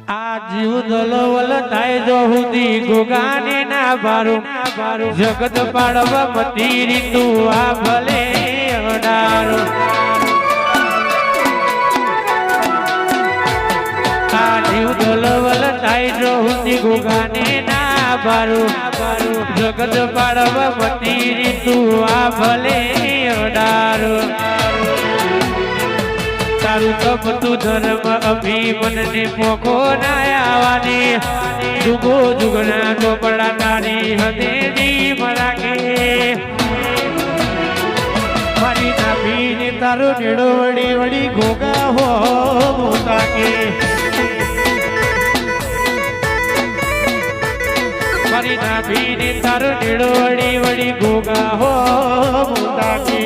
આ જીવ દલવલ થાય જો હુદી ગોગાને ના બારું જગત પાડવા મતી રીતુ આ ભલે અડારો આ જીવ દલવલ થાય જો હુદી ગોગાને ના બારું જગત પાડવા મતી રીતુ આ ભલે અડારો તારું કપતું ધર્મ અભિમન ને પોખો ના આવવાની જુગો જુગના ચોપડા તારી હદેજી મરાકે મારી નાભીને તારો નેડો વળી વળી ગોગા હો મોતાકે મારી નાભીને તારો નેડો વળી વળી ગોગા હો મોતાકે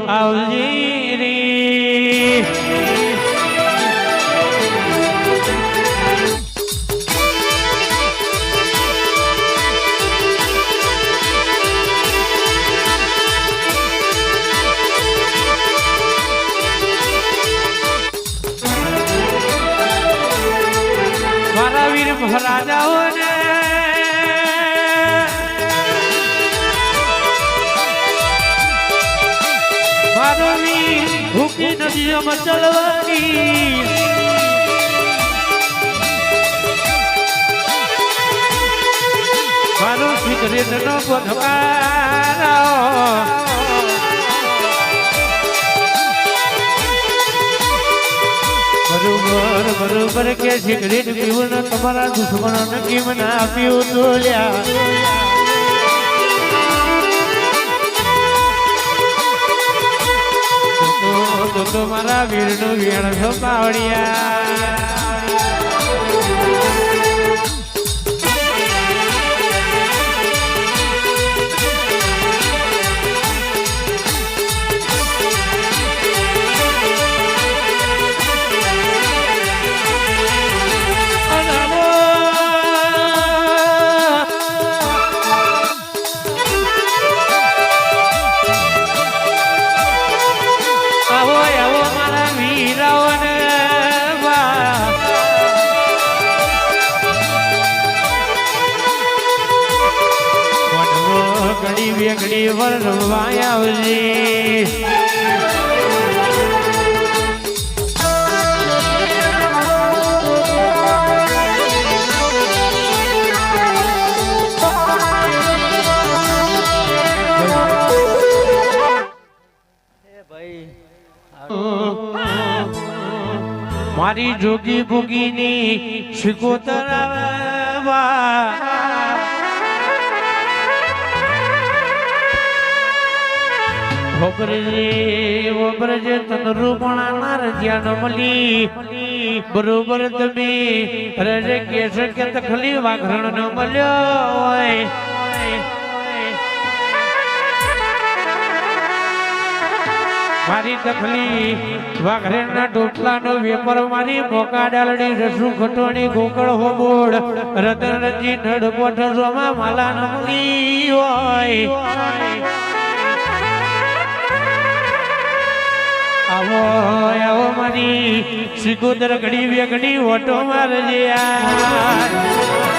આવજી રી મારા વીર મહારાજાઓને ભૂખી નદીઓમાં ચલવાની મારો સિગરેટ નો પધકારો બરોબર કે સિગરેટ પીવું તમારા દુશ્મનોને કેમ ના પીવું તોલ્યા તો મારા વીરનું વીણ છો પાવડિયા વેગડી વરવાય આવજે મારી જોગી ભોગીની શિકોતરા ઓબરજે તનરૂપણા ના રજ્યા મળી બરોબર તમે રજે કેસ કે તખલી વાઘરણ ન મળ્યો હોય મારી તખલી વાઘરણ ના ટોટલા નો વેપાર મારી મોકા ડાલડી રસુ ખટોણી ગોકળ હોબોડ રતનજી નડકોઠ સોમાં માલા ન મળી હોય આવો આવો મારી સિકોદર ઘડી વેગડી ઓટો મારજે યાર